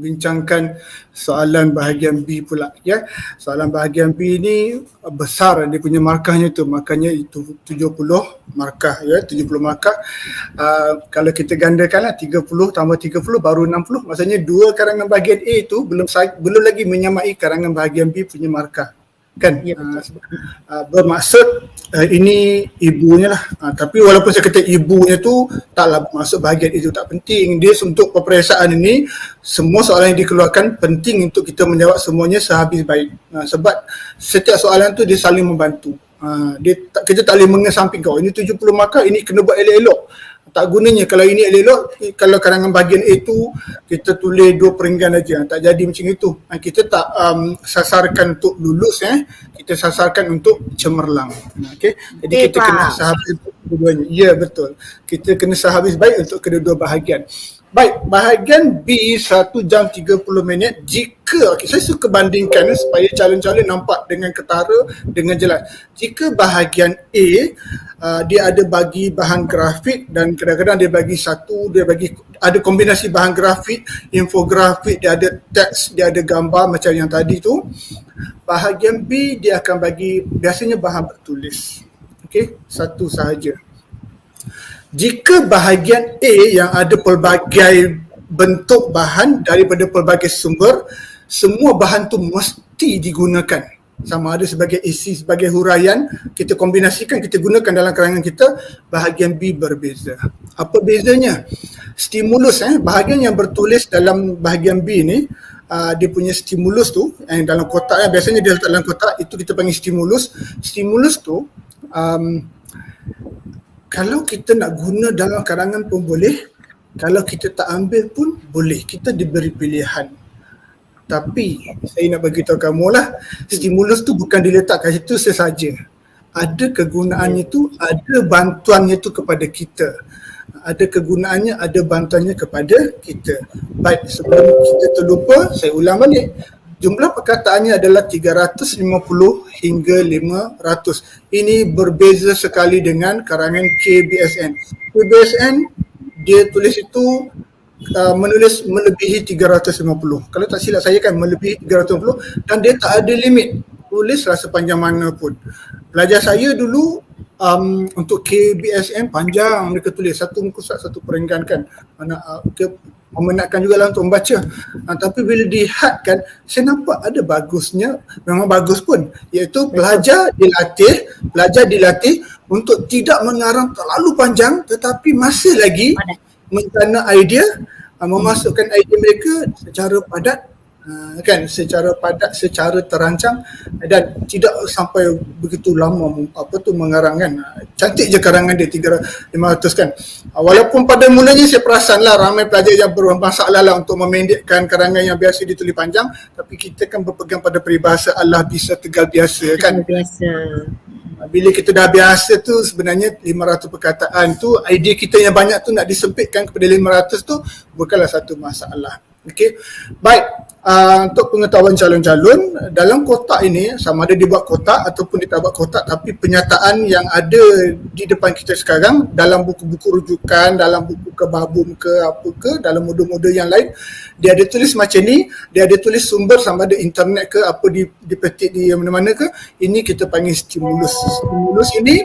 bincangkan soalan bahagian B pula ya. Soalan bahagian B ni besar dia punya markahnya tu, makanya itu 70 markah ya, 70 markah. Kalau kita gandakanlah 30 tambah 30 baru 60, maksudnya dua karangan bahagian A tu belum lagi menyamai karangan bahagian B punya markah. Kan Ya, bermaksud ini ibunya lah, tapi walaupun saya kata ibunya tu taklah masuk bahagian itu, tak penting. Dia untuk peperiksaan ini semua soalan yang dikeluarkan penting untuk kita menjawab semuanya sehabis baik, sebab setiap soalan tu dia saling membantu. Kita tak boleh mengesampingkan ini 70 markah, ini kena buat elok-elok. Tak gunanya kalau ini elok, kalau karangan bahagian A tu kita tulis 2 peringgan aja, tak jadi macam itu. Kita tak sasarkan untuk lulus, kita sasarkan untuk cemerlang. Okey, jadi kita kena sehabis kedua-duanya. Ya, betul, kita kena sehabis baik untuk kedua-dua bahagian. Baik, bahagian B 1 jam 30 minit. Jika, saya suka bandingkan supaya calon-calon nampak dengan ketara, dengan jelas. Jika bahagian A, dia ada bagi bahan grafik dan kadang-kadang dia bagi ada kombinasi bahan grafik, infografik, dia ada teks, dia ada gambar macam yang tadi tu. Bahagian B dia akan bagi biasanya bahan bertulis. Okey, satu sahaja. Jika bahagian A yang ada pelbagai bentuk bahan daripada pelbagai sumber, semua bahan tu mesti digunakan. Sama ada sebagai isi, sebagai huraian, kita kombinasikan, kita gunakan dalam karangan kita. Bahagian B berbeza. Apa bezanya? Stimulus, bahagian yang bertulis dalam bahagian B ni, dia punya stimulus tu, dalam kotak, biasanya dia letak dalam kotak, itu kita panggil stimulus. Stimulus tu, kalau kita nak guna dalam karangan pun boleh, kalau kita tak ambil pun boleh, kita diberi pilihan. Tapi saya nak bagi tahu kamu lah, stimulus tu bukan diletak kat situ sesaja. Ada kegunaannya tu, ada bantuannya tu kepada kita. Ada kegunaannya, ada bantuannya kepada kita. Baik, sebelum kita terlupa, saya ulang balik. Jumlah perkataannya adalah 350 hingga 500. Ini berbeza sekali dengan karangan KBSN. KBSN dia tulis itu menulis melebihi 350. Kalau tak silap saya kan melebihi 350 dan dia tak ada limit. Tulislah sepanjang mana pun. Pelajar saya dulu untuk KBSN panjang mereka tulis satu muka surat satu peringgan kan. Memenatkan juga lah untuk membaca. Tapi bila dihadkan, saya nampak ada bagusnya, memang bagus pun, iaitu pelajar dilatih untuk tidak mengarang terlalu panjang tetapi masih lagi mencana idea, memasukkan idea mereka secara padat, secara padat, secara terancang dan tidak sampai begitu lama mengarang kan. Cantik je karangan dia 500 kan. Walaupun pada mulanya saya perasan lah ramai pelajar yang bermasalah lah untuk memendekkan karangan yang biasa ditulis panjang, tapi kita kan berpegang pada peribahasa Allah bisa tegal biasa kan. Bila kita dah biasa tu sebenarnya 500 perkataan tu, idea kita yang banyak tu nak disempitkan kepada 500 tu bukanlah satu masalah. Okey. Baik, untuk pengetahuan calon-calon, dalam kotak ini sama ada dibuat kotak ataupun dia tak buat kotak, tapi penyataan yang ada di depan kita sekarang dalam buku-buku rujukan, dalam buku kebabum ke apa ke, dalam modul-modul yang lain, dia ada tulis macam ni, dia ada tulis sumber sama ada internet ke apa dipetik di mana-mana ke. Ini kita panggil stimulus. Stimulus ini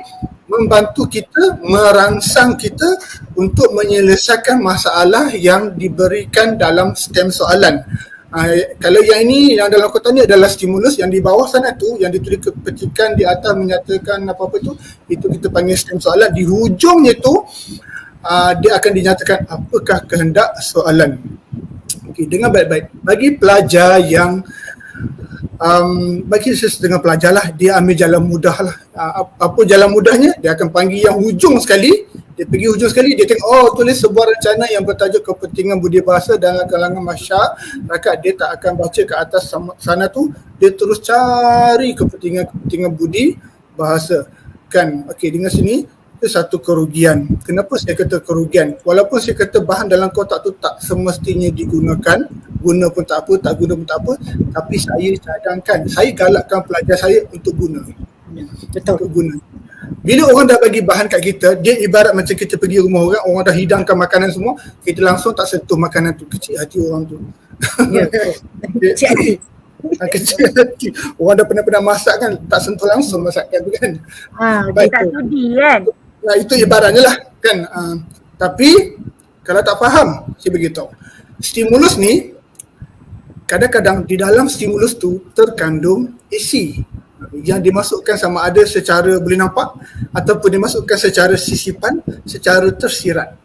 membantu kita, merangsang kita untuk menyelesaikan masalah yang diberikan dalam stem soalan. Kalau yang ini, yang dalam kotak ni adalah stimulus, yang di bawah sana tu, yang ditulis petikan di atas menyatakan apa-apa tu, itu kita panggil stem soalan. Di hujungnya tu, dia akan dinyatakan apakah kehendak soalan. Okey, dengar baik-baik. Bagi pelajar yang bagi setengah pelajar lah, dia ambil jalan mudah lah. Apa jalan mudahnya? Dia akan panggil yang hujung sekali. Dia pergi hujung sekali, dia tengok tulis sebuah rencana yang bertajuk kepentingan budi bahasa dalam kalangan masyarakat. Dia tak akan baca ke atas sana tu, dia terus cari kepentingan budi bahasa kan. Okey, dengar sini, itu satu kerugian. Kenapa saya kata kerugian? Walaupun saya kata bahan dalam kotak tu tak semestinya digunakan, guna pun tak apa, tak guna pun tak apa, tapi saya cadangkan, saya galakkan pelajar saya untuk guna. Betul. Untuk guna. Bila orang dah bagi bahan kat kita, dia ibarat macam kita pergi rumah orang dah hidangkan makanan semua, kita langsung tak sentuh makanan tu, kecil hati orang tu. Ya, betul. Cik hati. Kecil hati. Orang dah pernah masak kan, tak sentuh langsung masakan tu kan. Baik. Tak sudi kan. Nah, itu ibaratnya lah kan. Tapi kalau tak faham, saya beritahu. Stimulus ni kadang-kadang di dalam stimulus tu terkandung isi yang dimasukkan sama ada secara boleh nampak ataupun dimasukkan secara sisipan, secara tersirat.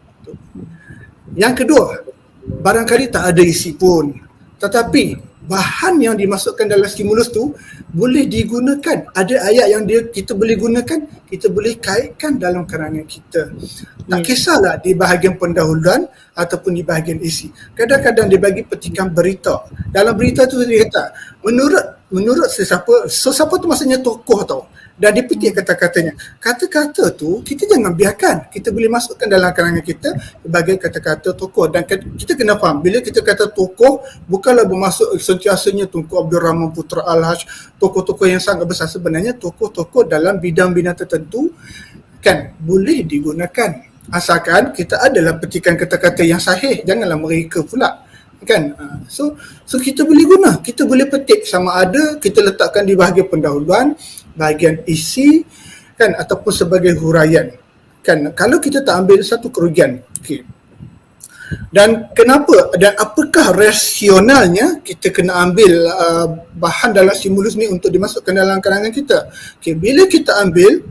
Yang kedua, barangkali tak ada isi pun, tetapi bahan yang dimasukkan dalam stimulus tu boleh digunakan. Ada ayat yang kita boleh gunakan, kita boleh kaitkan dalam karangan kita. Tak kisahlah di bahagian pendahuluan ataupun di bahagian isi. Kadang-kadang dia bagi petikan berita. Dalam berita tu dia kata, menurut sesiapa tu maksudnya tokoh tau. Dan dia petik kata-katanya. Kata-kata tu kita jangan biarkan. Kita boleh masukkan dalam karangan kita sebagai kata-kata tokoh. Dan kita kena faham, bila kita kata tokoh, bukanlah bermaksud sentiasanya Tunku Abdul Rahman Putra Al-Haj, tokoh-tokoh yang sangat besar. Sebenarnya tokoh-tokoh dalam bidang-bidang tertentu kan boleh digunakan. Asalkan kita adalah petikan kata-kata yang sahih. Janganlah mereka pula kan. So kita boleh guna, kita boleh petik sama ada kita letakkan di bahagian pendahuluan, bahagian isi kan, ataupun sebagai huraian kan. Kalau kita tak ambil satu kerugian. Okay. Dan kenapa dan apakah rasionalnya kita kena ambil bahan dalam stimulus ni untuk dimasukkan dalam karangan kita? Okay, bila kita ambil,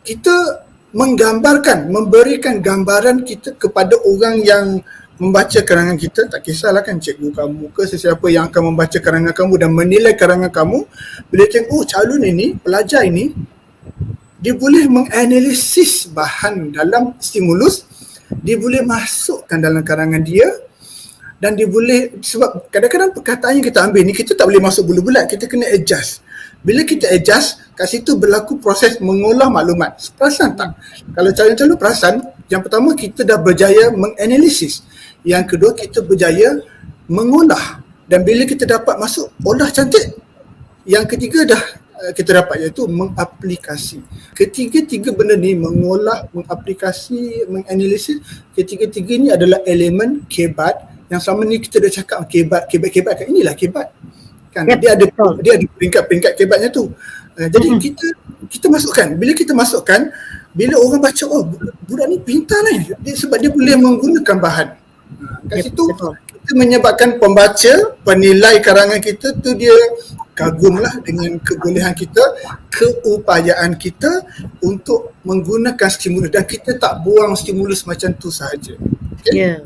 kita menggambarkan, memberikan gambaran kita kepada orang yang membaca karangan kita. Tak kisahlah kan cikgu kamu ke sesiapa yang akan membaca karangan kamu dan menilai karangan kamu. Bila tengok calon ini, pelajar ini, dia boleh menganalisis bahan dalam stimulus, dia boleh masukkan dalam karangan dia, dan dia boleh, sebab kadang-kadang perkataan yang kita ambil ni kita tak boleh masuk bulat-bulat, kita kena adjust. Bila kita adjust, kat situ berlaku proses mengolah maklumat. Perasan tak? Kalau calon-calon perasan, yang pertama kita dah berjaya menganalisis. Yang kedua kita berjaya mengolah. Dan bila kita dapat masuk, olah cantik. Yang ketiga dah kita dapat, iaitu mengaplikasi. Ketiga-tiga benda ni, mengolah, mengaplikasi, menganalisis, ketiga-tiga ni adalah elemen kebat yang selama ni kita dah cakap kebat kan, inilah kebat. Kan? Dia ada peringkat-peringkat kebatnya tu. Jadi kita masukkan. Bila kita masukkan, bila orang baca, oh budak ni pintar ni, sebab dia boleh menggunakan bahan. Kat situ kita menyebabkan pembaca, penilai karangan kita tu dia kagumlah dengan kebolehan kita, keupayaan kita untuk menggunakan stimulus, dan kita tak buang stimulus macam tu sahaja. Okay?